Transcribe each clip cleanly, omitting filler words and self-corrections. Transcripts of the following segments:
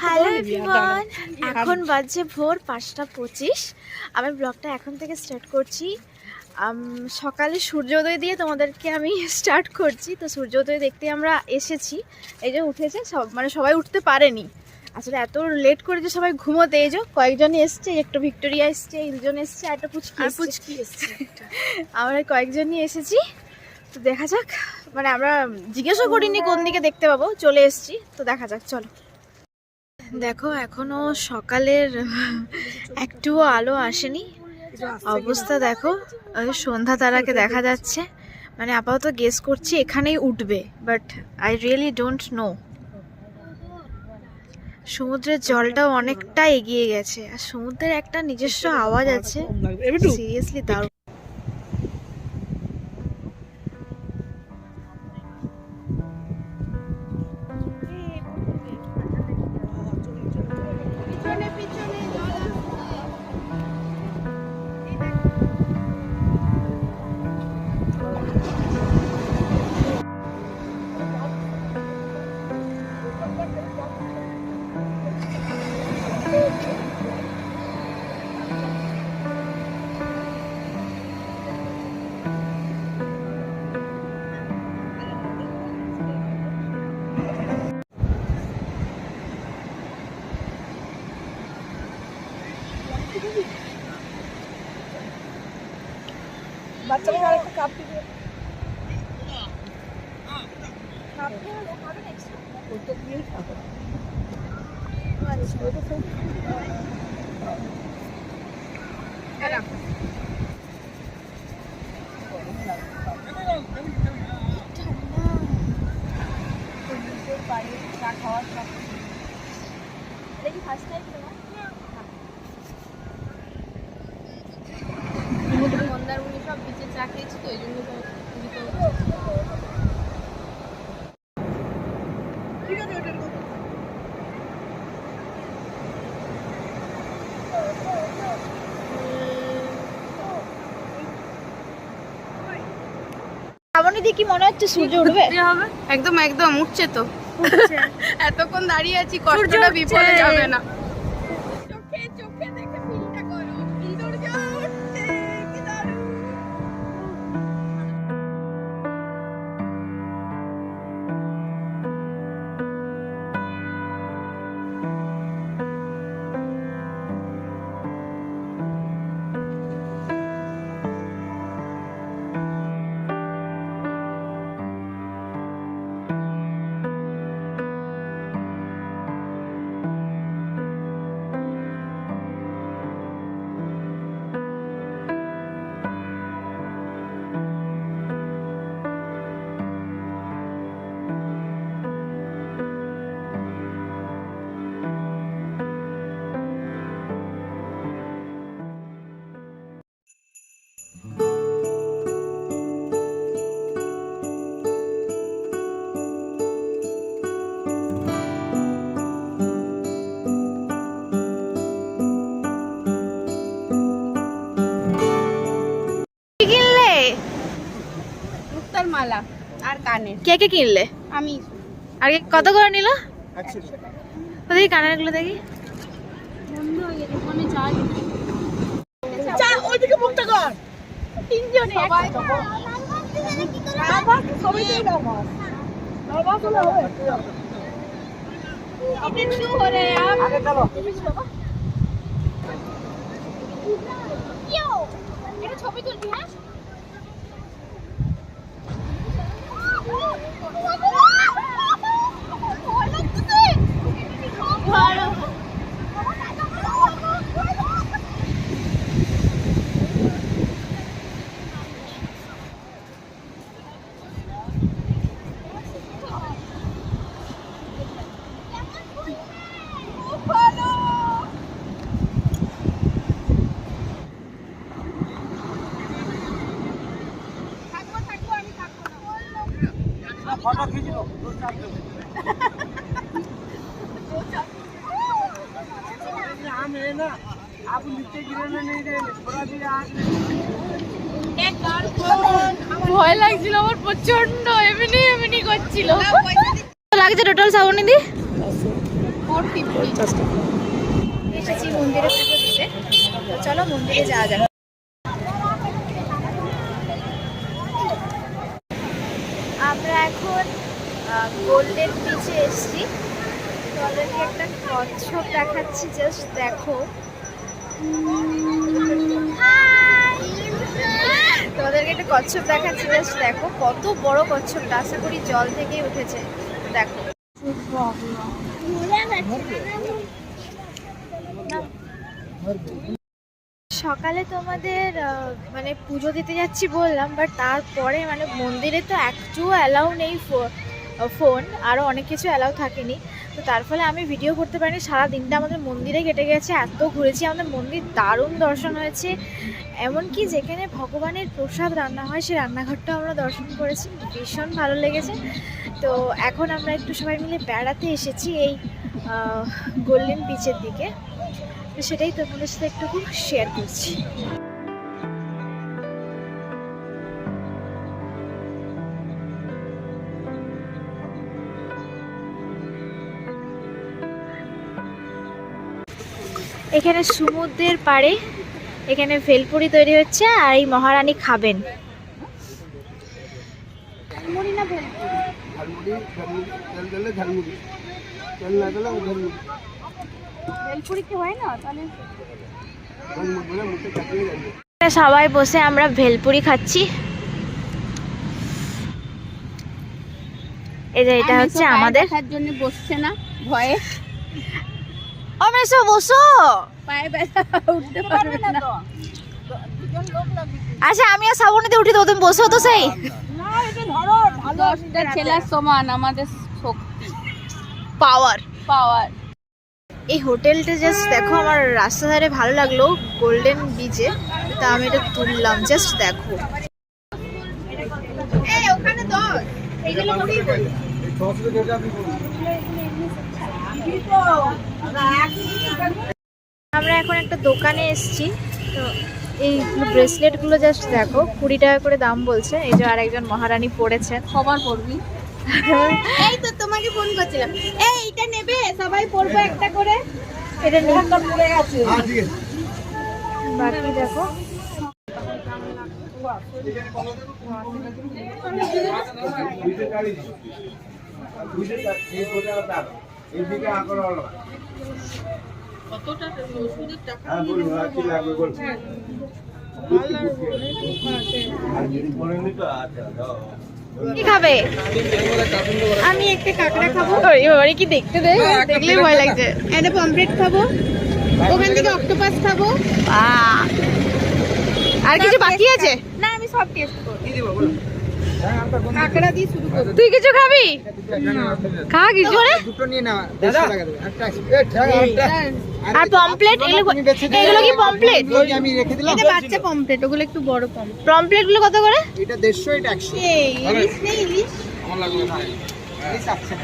Hello everyone, এখন বাজে ভোর 5:25। আমি ব্লগটা এখন থেকে স্টার্ট করছি। সকালে সূর্যোদয় দিয়ে তোমাদেরকে আমি স্টার্ট করছি। তো সূর্যোদয় দেখতে আমরা এসেছি, এই যে উঠেছে সব, মানে সবাই উঠতে পারেনি আসলে, এত লেট করে যে সবাই ঘুমোতে। এই যে কয়েকজন এসছে, একটু ভিক্টোরিয়া এসছে, ইলজন এসছে, আর একটা পুচকি এসছে। আমরা কয়েকজনই এসেছি। তো দেখা যাক, মানে আমরা জিজ্ঞাসা করিনি কোন দিকে দেখতে পাবো, চলে এসছি। তো দেখা যাক, চলো। দেখো এখনো সকালের একটুও আলো আসেনি, অবস্থা দেখো। সন্ধ্যা তারাকে দেখা যাচ্ছে, মানে আপাতত গেস করছি এখানেই উঠবে, but I really don't know. সমুদ্রের জলটাও অনেকটা এগিয়ে গেছে, আর সমুদ্রের একটা নিজস্ব আওয়াজ আছে, সিরিয়াসলি দারুণ। বাচ্চারা আরেকটা কাপ দিবে। মন্দারমণি সব বিচে চা খেয়েছি, তো এই জন্য শ্রাবণী, কি মনে হচ্ছে সূর্য উঠবে? একদম একদম উঠছে তো। এতক্ষণ দাঁড়িয়ে আছি, কষ্টটা বিপদে যাবে না। চোখে চোখে দেখে ফিলটা করো, সূর্য উঠছে, কি দারুণ। মালা আর কানের। কে কে কিনলে? আমি। আর কত করে নিল? দেখি কানের গুলো দেখি। বন্ধ হয়ে গেছে, ফোনে চার্জ। চা ওইদিকে মুখটা কর। তিনজনে সবাই সবাই দিয়ে দাও মাছ। বাবা চলো এটা কি हो रहा है यार? আগে চলো। ইয়ো, এটা ছবি তুলবি? হ্যাঁ, ফটো খিঁচি লো। हम है ना, आप नीचे गिरने नहीं देंगे, थोड़ा भी आगे। ভয় লাগছিল আমার প্রচন্ড, এমনি এমনি করছিল। লাগছে টোটাল শ্রাবণী দি? এসেছি মন্দিরে পুজো দিতে, তো চলো মন্দিরে যাওয়া যাক। আমরা এখন গোল্ডেন বিচে এসেছি। তোমাদেরকে একটা কচ্ছপ দেখাচ্ছি, জাস্ট দেখো। তোমাদেরকে একটা কচ্ছপ দেখাচ্ছি, জাস্ট দেখো কত বড় কচ্ছপটা। আশা করি জল থেকেই উঠেছে, দেখো। সকালে তোমাদের মানে পুজো দিতে যাচ্ছি বললাম, বাট তারপরে মানে মন্দিরে তো একটু অ্যালাউ নেই ফোন, আরও অনেক কিছু অ্যালাউ থাকেনি, তো তার ফলে আমি ভিডিও করতে পারিনি। সারা দিনটা আমাদের মন্দিরে কেটে গেছে, এত ঘুরেছি। আমাদের মন্দির দারুণ দর্শন হয়েছে, এমনকি যেখানে ভগবানের প্রসাদ রান্না হয় সেই রান্নাঘরটাও আমরা দর্শন করেছি, ভীষণ ভালো লেগেছে। তো এখন আমরা একটু সবাই মিলে বেড়াতে এসেছি এই গোল্ডেন বিচের দিকে, তো সেটাই তোমাদের সাথে একটু শেয়ার করছি। এখানে সমুদ্রের পাড়ে এখানে ভেলপুরি তৈরি হচ্ছে, আর এই মহারানী খাবেন। ঝালমুড়ি, তেল দিলে ঝালমুড়ি, তেল না দিলে ঝালমুড়ি। ভেলপুরি কি হয় না তাহলে? ঝালমুড়ি বলে মুখে চাপিয়ে যাবে। সবাই বসে আমরা ভেলপুরি খাচ্ছি। এই যে এটা হচ্ছে আমাদের জন্য বসছে না ভয়ে। ও মেসো বসো, পায়ে ব্যথা, উঠতে পারবে না। আচ্ছা আমি আর শ্রাবণীতে উঠি, তো তুমি বসো তো। সেই 10টা ছেলের সমান আমাদের শক্তি, পাওয়ার। এই হোটেলটা জাস্ট দেখো, আমার রাস্তা ধারে ভালো লাগলো গোল্ডেন বিচে, তা আমি এটা তুললাম, জাস্ট দেখো। ওখানে 10 এইগুলো করেই বল। আমরা এখন একটা দোকানে এসেছি, তো এই ব্রেসলেটগুলো জাস্ট দেখো, 20 টাকা করে দাম বলছে। এই যে আরেকজন মহারানী পড়েছেন। সবার পড়বি? এই তো তোমাকে ফোন করছিলাম, এইটা নেবে? সবাই পড়বো একটা করে। এটা নিয়ে পড়ে গেছে। বাকি দেখো। কি খাবে? আমি একটা কাঁকড়া খাবো। ওরে কি দেখতে দে, দেখলেই ভয় লাগছে। একটা পমফ্রেট খাবো, ওখান থেকে অক্টোপাস খাবো। আর কিছু বাকি আছে? না, আমি সব টেস্ট করব। কি দিব বলো? কাঁকড়া দিয়ে শুরু করব। তুই কিছু খাবি? খা কিছু রে। দুটো নিয়ে নাও, 150 টাকা দেবে। একটা আর পমপ্লেট, এগুলো কি পমপ্লেট? আমি রেখে দিলাম। এটা বাচ্চা পমফ্রেট, ওগুলো একটু বড় পমফ্রেট। পমপ্লেট গুলো কত করে? এটা 150, এটা 100। এই ইলিশ নেই, ইলিশ আমার লাগবে না। ইলিশ আছে।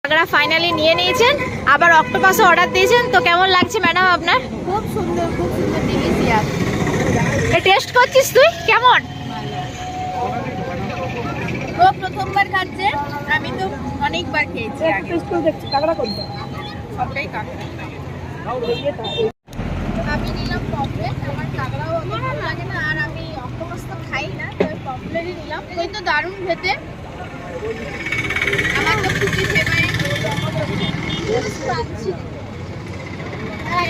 কাঁকড়া ফাইনালি নিয়ে নিয়েছেন, আবার অক্টোপাসও অর্ডার দিয়েছেন। তো কেমন লাগছে ম্যাডাম আপনার? খুব সুন্দর, খুব সুন্দর, ডিলিশিয়াস। এ টেস্ট করছিস তুই? কেমন? ও প্রথমবার খাচ্ছে, আমি তো অনেকবার খেয়েছি আগে। দেখছি কাকড়া কোনটা? সবটাই কাঁকড়া। আমি নিলাম পমফ্রেট, আমার কাঁকড়াও অত ভালো লাগে না, আর আমি অক্টোপাস তো খাই না, তো পমফ্রেটই নিলাম। ওই তো দারুণ খেতে, আমার তো খুবই ফেভারিট। পাচ্ছি হ্যাঁ,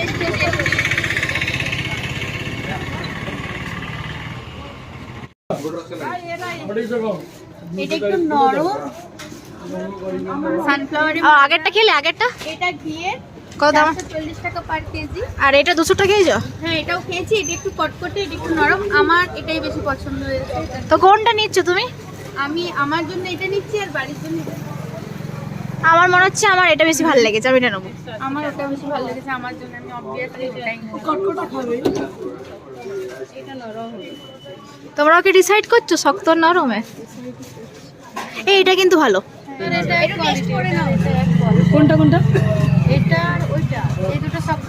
এটা একটু নরম, সানফ্লাওয়ার। আগেরটা খেলে আগেরটা? এটা ঘিয়ে কত দাম? 40 টাকা পার কেজি। আর এটা 200 টাকা খেয়েছো? হ্যাঁ, এটাও খেয়েছি। এটা একটু কটকটে, এটা একটু নরম, আমার এটাই বেশি পছন্দ হয়েছে। তো কোনটা নিচ্ছ তুমি? আমি আমার জন্য এটা নিচ্ছি, আর বাড়ির জন্য এটা। আমার মনে হচ্ছে আমার এটা বেশি ভালো লেগেছে, আমি এটা নেবো। আমার ওটা বেশি ভালো লেগেছে, আমার জন্য আমি অবভিয়াসলি ওটাই নেব। কটকটা খাবে, এটা নরম হবে। তোমরাও কি ডিসাইড করছো শক্ত আর নরমে? এটা কিন্তু ভালো। এটা টেস্ট করে নাও। কোনটা? এটা ওই